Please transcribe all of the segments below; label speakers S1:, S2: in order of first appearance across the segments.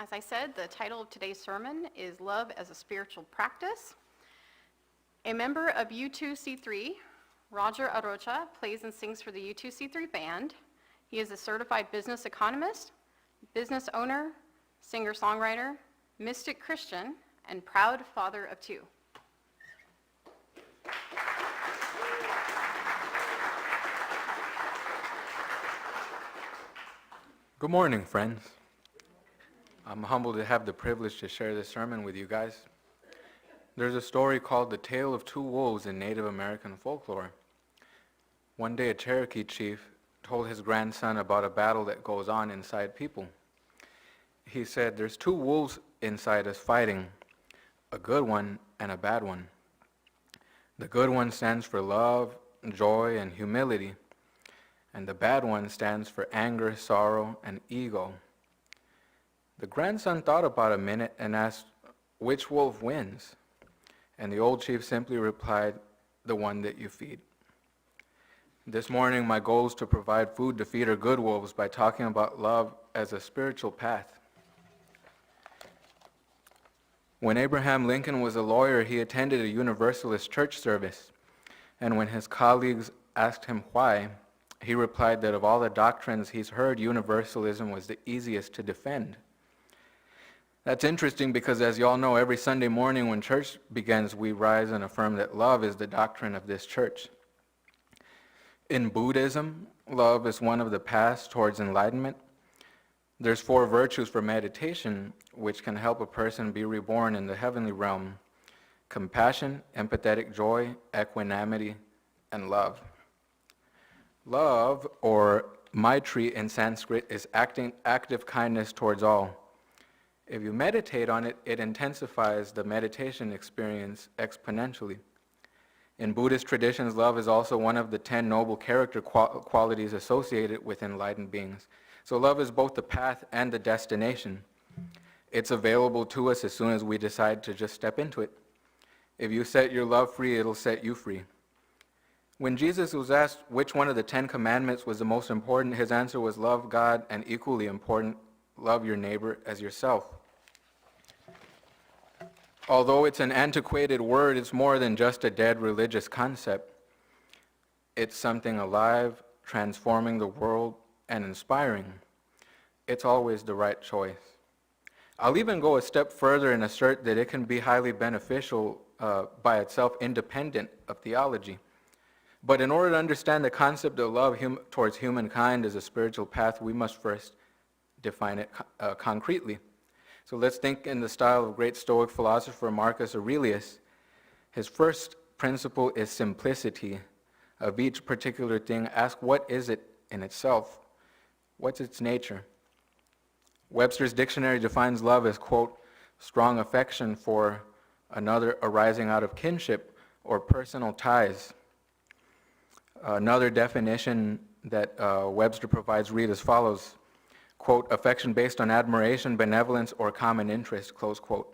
S1: As I said, the title of today's sermon is Love as a Spiritual Practice. A member of U2C3, Roger Archoa, plays and sings for the U2C3 band. He is a certified business economist, business owner, singer-songwriter, mystic Christian, and proud father of two.
S2: Good morning, friends. I'm humbled to have the privilege to share this sermon with you guys. There's a story called The Tale of Two Wolves in Native American folklore. One day a Cherokee chief told his grandson about a battle that goes on inside people. He said, "There's two wolves inside us fighting, a good one and a bad one. The good one stands for love, joy, and humility, and the bad one stands for anger, sorrow, and ego." The grandson thought about a minute and asked, "Which wolf wins?" And the old chief simply replied, "The one that you feed." This morning, my goal is to provide food to feed our good wolves by talking about love as a spiritual path. When Abraham Lincoln was a lawyer, he attended a Universalist church service, and when his colleagues asked him why, he replied that of all the doctrines he's heard, Universalism was the easiest to defend. That's interesting because, as you all know, every Sunday morning when church begins, we rise and affirm that love is the doctrine of this church. In Buddhism, love is one of the paths towards enlightenment. There's 4 virtues for meditation, which can help a person be reborn in the heavenly realm: compassion, empathetic joy, equanimity, and love. Love, or maitri in Sanskrit, is active kindness towards all. If you meditate on it, it intensifies the meditation experience exponentially. In Buddhist traditions, love is also one of the 10 noble character qualities associated with enlightened beings. So love is both the path and the destination. It's available to us as soon as we decide to just step into it. If you set your love free, it'll set you free. When Jesus was asked which one of the 10 commandments was the most important, his answer was love God, and equally important, love your neighbor as yourself. Although it's an antiquated word, it's more than just a dead religious concept. It's something alive, transforming the world, and inspiring. It's always the right choice. I'll even go a step further and assert that it can be highly beneficial by itself, independent of theology. But in order to understand the concept of love towards humankind as a spiritual path, we must first define it concretely. So let's think in the style of great Stoic philosopher Marcus Aurelius. His first principle is simplicity. Of each particular thing, ask what is it in itself? What's its nature? Webster's dictionary defines love as, quote, strong affection for another arising out of kinship or personal ties. Another definition that Webster provides read as follows, quote, affection based on admiration, benevolence, or common interest, close quote.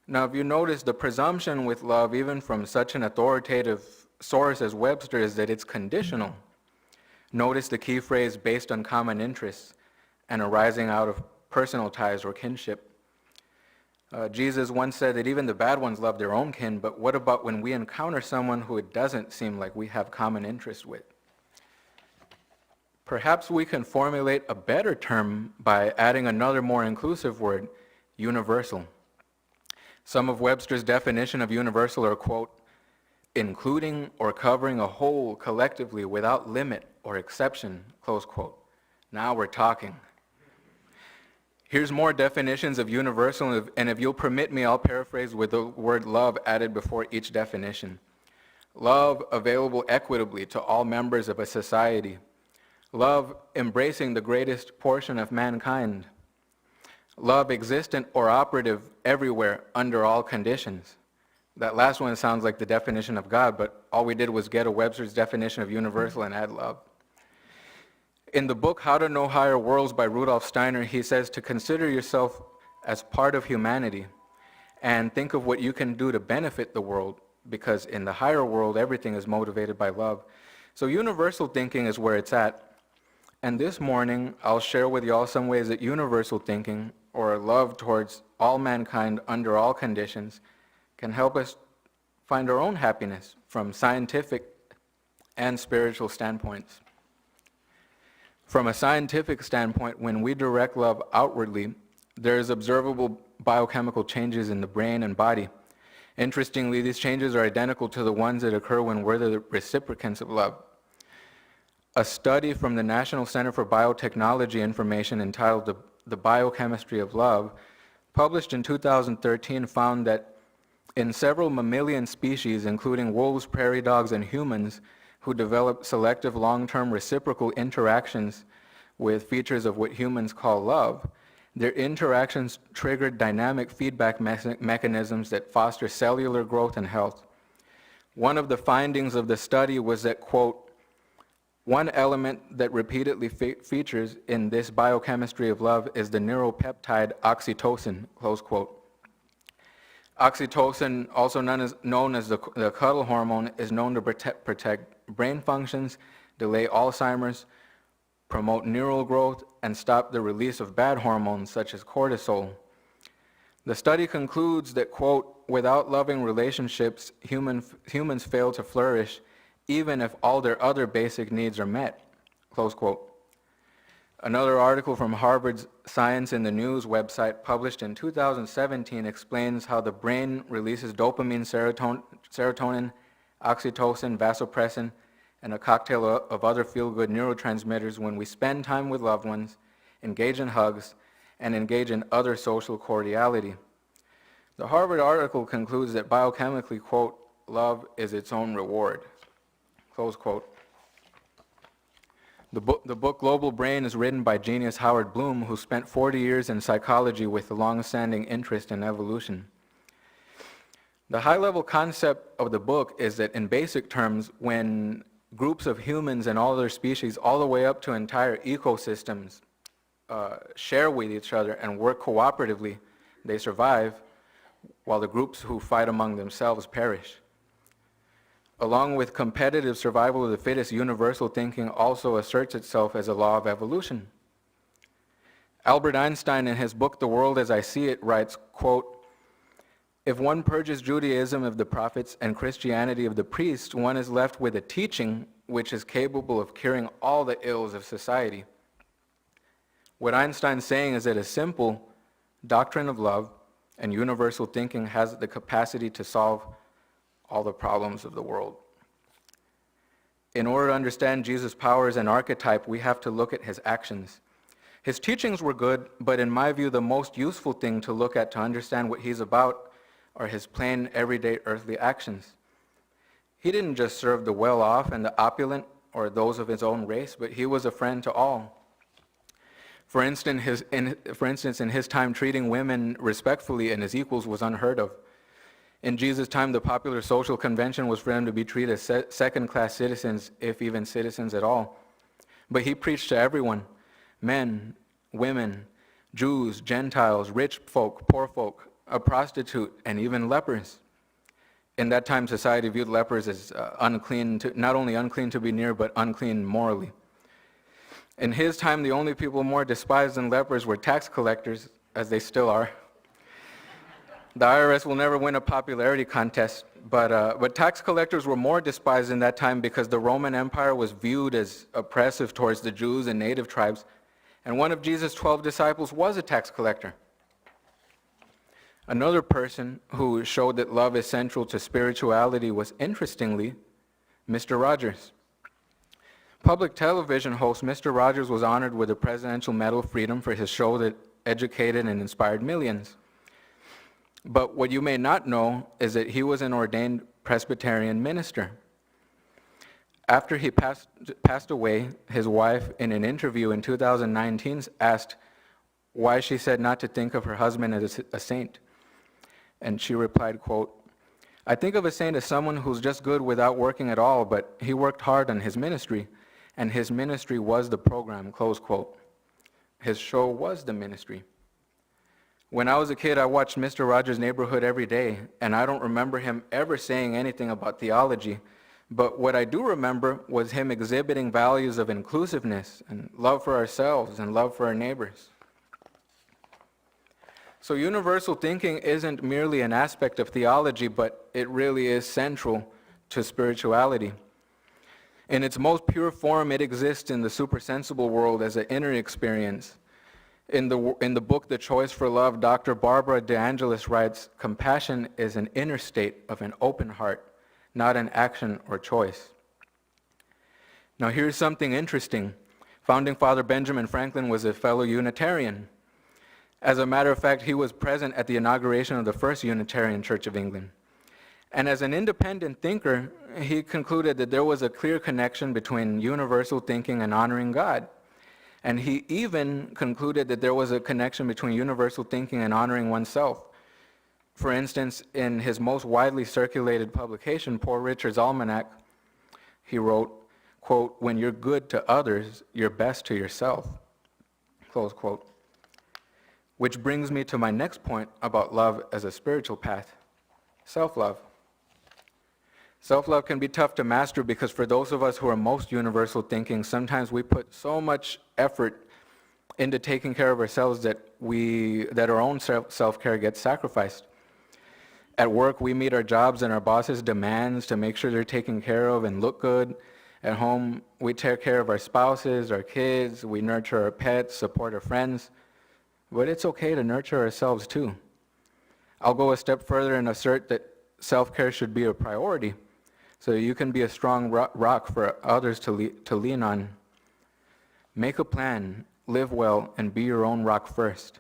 S2: Now, if you notice, the presumption with love, even from such an authoritative source as Webster, is that it's conditional. Notice the key phrase, based on common interests and arising out of personal ties or kinship. Jesus once said that even the bad ones love their own kin, but what about when we encounter someone who it doesn't seem like we have common interest with? Perhaps we can formulate a better term by adding another more inclusive word, universal. Some of Webster's definition of universal are, quote, including or covering a whole collectively without limit or exception, close quote. Now we're talking. Here's more definitions of universal, and if you'll permit me, I'll paraphrase with the word love added before each definition. Love available equitably to all members of a society. Love embracing the greatest portion of mankind. Love existent or operative everywhere under all conditions. That last one sounds like the definition of God, but all we did was get a Webster's definition of universal and add love. In the book How to Know Higher Worlds by Rudolf Steiner, he says to consider yourself as part of humanity and think of what you can do to benefit the world, because in the higher world, everything is motivated by love. So universal thinking is where it's at. And this morning, I'll share with y'all some ways that universal thinking, or love towards all mankind under all conditions, can help us find our own happiness from scientific and spiritual standpoints. From a scientific standpoint, when we direct love outwardly, there is observable biochemical changes in the brain and body. Interestingly, these changes are identical to the ones that occur when we're the reciprocants of love. A study from the National Center for Biotechnology Information entitled The Biochemistry of Love, published in 2013, found that in several mammalian species, including wolves, prairie dogs, and humans, who develop selective long-term reciprocal interactions with features of what humans call love, their interactions triggered dynamic feedback mechanisms that foster cellular growth and health. One of the findings of the study was that, quote, one element that repeatedly features in this biochemistry of love is the neuropeptide oxytocin, close quote. Oxytocin, also known as the cuddle hormone, is known to protect brain functions, delay Alzheimer's, promote neural growth, and stop the release of bad hormones such as cortisol. The study concludes that, quote, without loving relationships, humans fail to flourish even if all their other basic needs are met, close quote. Another article from Harvard's Science in the News website, published in 2017, explains how the brain releases dopamine, serotonin, oxytocin, vasopressin, and a cocktail of other feel-good neurotransmitters when we spend time with loved ones, engage in hugs, and engage in other social cordiality. The Harvard article concludes that biochemically, quote, love is its own reward, close quote. The book Global Brain is written by genius Howard Bloom, who spent 40 years in psychology with a long-standing interest in evolution. The high-level concept of the book is that, in basic terms, when groups of humans and all other species, all the way up to entire ecosystems, share with each other and work cooperatively, they survive, while the groups who fight among themselves perish. Along with competitive survival of the fittest, universal thinking also asserts itself as a law of evolution. Albert Einstein, in his book The World as I See It, writes, quote, if one purges Judaism of the prophets and Christianity of the priests, one is left with a teaching which is capable of curing all the ills of society. What Einstein's saying is that a simple doctrine of love and universal thinking has the capacity to solve all the problems of the world. In order to understand Jesus' power as an archetype, we have to look at his actions. His teachings were good, but in my view, the most useful thing to look at to understand what he's about are his plain, everyday earthly actions. He didn't just serve the well-off and the opulent or those of his own race, but he was a friend to all. For instance, in his time, treating women respectfully and as equals was unheard of. In Jesus' time, the popular social convention was for them to be treated as second-class citizens, if even citizens at all. But he preached to everyone, men, women, Jews, Gentiles, rich folk, poor folk, a prostitute, and even lepers. In that time, society viewed lepers as unclean, not only unclean to be near, but unclean morally. In his time, the only people more despised than lepers were tax collectors, as they still are. The IRS will never win a popularity contest, but tax collectors were more despised in that time because the Roman Empire was viewed as oppressive towards the Jews and native tribes, and one of Jesus' 12 disciples was a tax collector. Another person who showed that love is central to spirituality was, interestingly, Mr. Rogers. Public television host Mr. Rogers was honored with the Presidential Medal of Freedom for his show that educated and inspired millions. But what you may not know is that he was an ordained Presbyterian minister. After he passed away, his wife, in an interview in 2019, asked why she said not to think of her husband as a saint. And she replied, quote, I think of a saint as someone who's just good without working at all, but he worked hard on his ministry, and his ministry was the program, close quote. His show was the ministry. When I was a kid, I watched Mr. Rogers' Neighborhood every day, and I don't remember him ever saying anything about theology, But what I do remember was him exhibiting values of inclusiveness and love for ourselves and love for our neighbors. So universal thinking isn't merely an aspect of theology, but it really is central to spirituality. In its most pure form, it exists in the supersensible world as an inner experience. In the book, The Choice for Love, Dr. Barbara DeAngelis writes, "Compassion is an inner state of an open heart, not an action or choice." Now here's something interesting. Founding Father Benjamin Franklin was a fellow Unitarian. As a matter of fact, he was present at the inauguration of the first Unitarian Church of England. And as an independent thinker, he concluded that there was a clear connection between universal thinking and honoring God. And he even concluded that there was a connection between universal thinking and honoring oneself. For instance, in his most widely circulated publication, Poor Richard's Almanac, he wrote, quote, "When you're good to others, you're best to yourself," close quote. Which brings me to my next point about love as a spiritual path, self-love. Self-love can be tough to master because for those of us who are most universal thinking, sometimes we put so much effort into taking care of ourselves that our own self-care gets sacrificed. At work, we meet our jobs and our bosses' demands to make sure they're taken care of and look good. At home, we take care of our spouses, our kids, we nurture our pets, support our friends. But it's okay to nurture ourselves too. I'll go a step further and assert that self-care should be a priority, so you can be a strong rock for others to lean on. Make a plan, live well, and be your own rock first.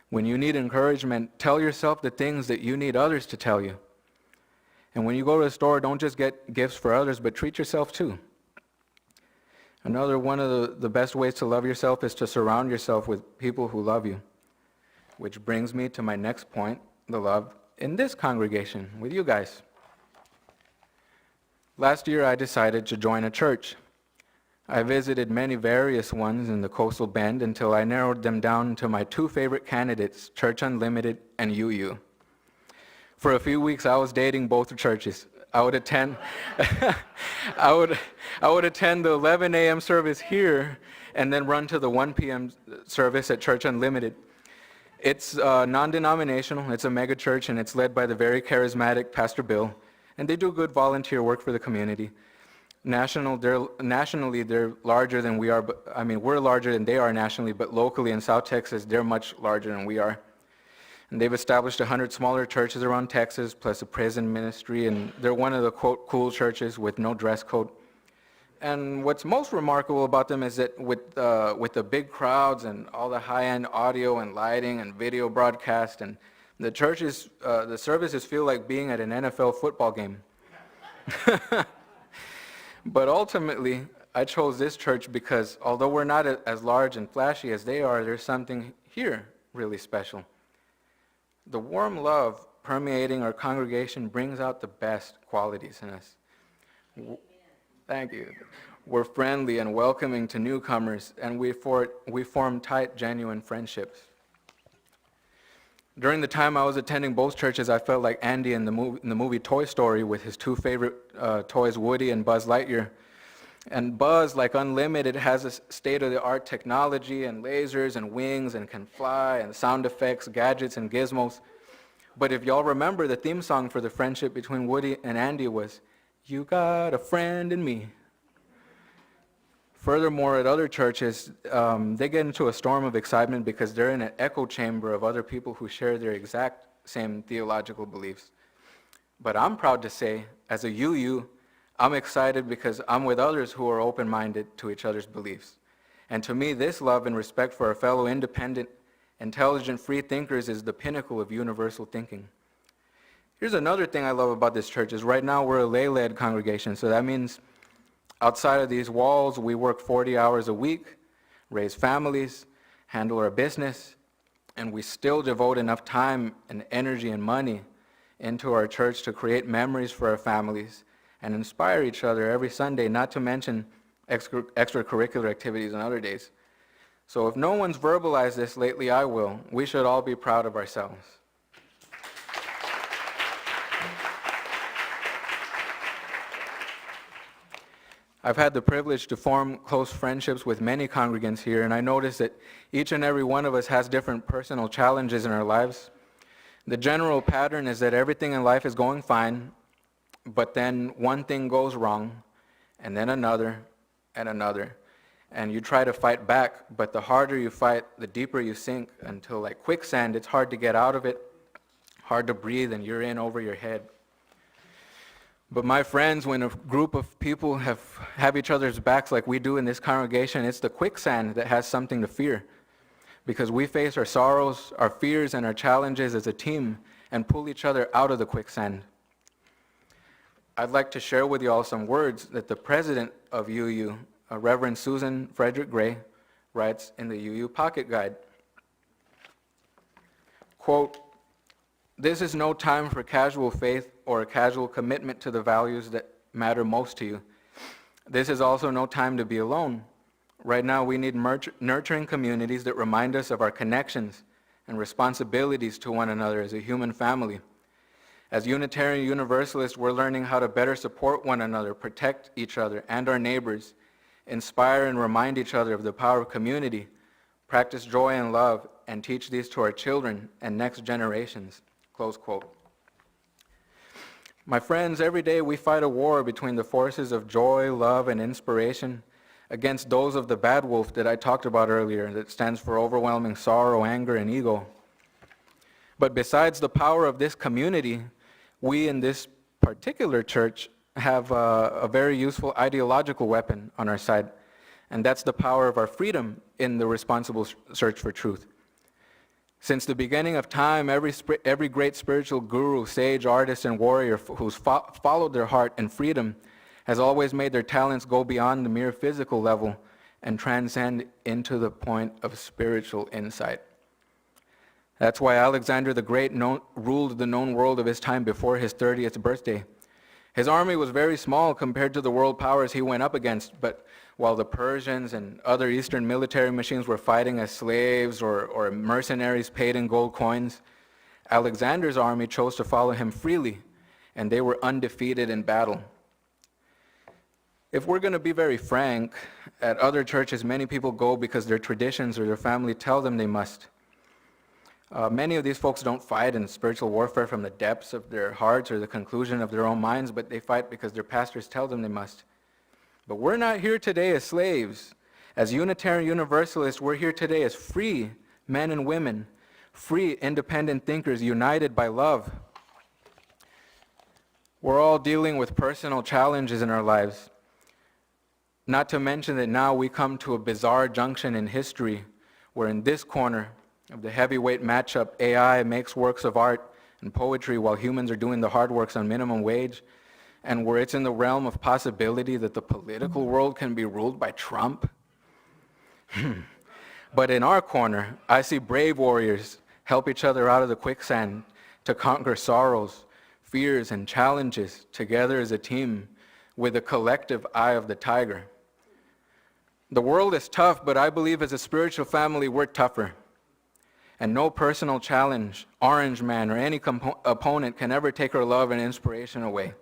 S2: When you need encouragement, tell yourself the things that you need others to tell you. And when you go to the store, don't just get gifts for others, but treat yourself too. Another one of the best ways to love yourself is to surround yourself with people who love you. Which brings me to my next point, the love in this congregation, with you guys. Last year, I decided to join a church. I visited many various ones in the Coastal Bend until I narrowed them down to my two favorite candidates, Church Unlimited and UU. For a few weeks, I was dating both churches. I would attend I would attend the 11 a.m. service here and then run to the 1 p.m. service at Church Unlimited. It's non-denominational, it's a mega church, and it's led by the very charismatic Pastor Bill, and they do good volunteer work for the community. Nationally, they're larger than we are, but we're larger than they are nationally, but locally in South Texas, they're much larger than we are. And they've established 100 smaller churches around Texas, plus a prison ministry, and they're one of the, quote, cool churches with no dress code. And what's most remarkable about them is that with the big crowds and all the high-end audio and lighting and video broadcast, and the services feel like being at an NFL football game. But ultimately, I chose this church because although we're not as large and flashy as they are, there's something here really special. The warm love permeating our congregation brings out the best qualities in us. Thank you. We're friendly and welcoming to newcomers, and we form tight, genuine friendships. During the time I was attending both churches, I felt like Andy in the movie Toy Story with his two favorite toys, Woody and Buzz Lightyear. And Buzz, like Unlimited, has a state-of-the-art technology and lasers and wings and can fly and sound effects, gadgets and gizmos. But if y'all remember, the theme song for the friendship between Woody and Andy was, "You got a friend in me." Furthermore, at other churches, they get into a storm of excitement because they're in an echo chamber of other people who share their exact same theological beliefs. But I'm proud to say, as a UU, I'm excited because I'm with others who are open-minded to each other's beliefs. And to me, this love and respect for our fellow independent, intelligent, free thinkers is the pinnacle of universal thinking. Here's another thing I love about this church is right now we're a lay-led congregation, so that means outside of these walls, we work 40 hours a week, raise families, handle our business, and we still devote enough time and energy and money into our church to create memories for our families and inspire each other every Sunday, not to mention extracurricular activities on other days. So if no one's verbalized this lately, I will. We should all be proud of ourselves. I've had the privilege to form close friendships with many congregants here, and I notice that each and every one of us has different personal challenges in our lives. The general pattern is that everything in life is going fine, but then one thing goes wrong, and then another, and another. And you try to fight back, but the harder you fight, the deeper you sink until, like quicksand, it's hard to get out of it, hard to breathe, and you're in over your head. But my friends, when a group of people have each other's backs like we do in this congregation, it's the quicksand that has something to fear. Because we face our sorrows, our fears, and our challenges as a team and pull each other out of the quicksand. I'd like to share with you all some words that the president of UU, Reverend Susan Frederick Gray, writes in the UU Pocket Guide. Quote, "This is no time for casual faith or a casual commitment to the values that matter most to you. This is also no time to be alone. Right now, we need nurturing communities that remind us of our connections and responsibilities to one another as a human family. As Unitarian Universalists, we're learning how to better support one another, protect each other and our neighbors, inspire and remind each other of the power of community, practice joy and love, and teach these to our children and next generations." Close quote. My friends, every day we fight a war between the forces of joy, love, and inspiration against those of the bad wolf that I talked about earlier, that stands for overwhelming sorrow, anger, and ego. But besides the power of this community, we in this particular church have a very useful ideological weapon on our side, and that's the power of our freedom in the responsible search for truth. Since the beginning of time, every great spiritual guru, sage, artist, and warrior who's followed their heart and freedom has always made their talents go beyond the mere physical level and transcend into the point of spiritual insight. That's why Alexander the Great ruled the known world of his time before his 30th birthday. His army was very small compared to the world powers he went up against, but while the Persians and other Eastern military machines were fighting as slaves or mercenaries paid in gold coins, Alexander's army chose to follow him freely, and they were undefeated in battle. If we're going to be very frank, at other churches, many people go because their traditions or their family tell them they must. Many of these folks don't fight in spiritual warfare from the depths of their hearts or the conclusion of their own minds, but they fight because their pastors tell them they must. But we're not here today as slaves. As Unitarian Universalists, we're here today as free men and women, free independent thinkers united by love. We're all dealing with personal challenges in our lives. Not to mention that now we come to a bizarre junction in history where in this corner of the heavyweight matchup, AI makes works of art and poetry while humans are doing the hard works on minimum wage, and where it's in the realm of possibility that the political world can be ruled by Trump. But in our corner, I see brave warriors help each other out of the quicksand to conquer sorrows, fears, and challenges together as a team with a collective eye of the tiger. The world is tough, but I believe as a spiritual family, we're tougher. And no personal challenge, orange man, or any opponent can ever take our love and inspiration away.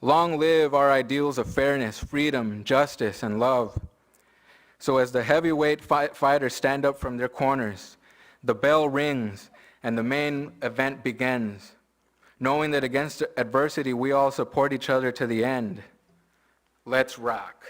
S2: Long live our ideals of fairness, freedom, justice, and love. So as the heavyweight fighters stand up from their corners, the bell rings and the main event begins, knowing that against adversity we all support each other to the end. Let's rock.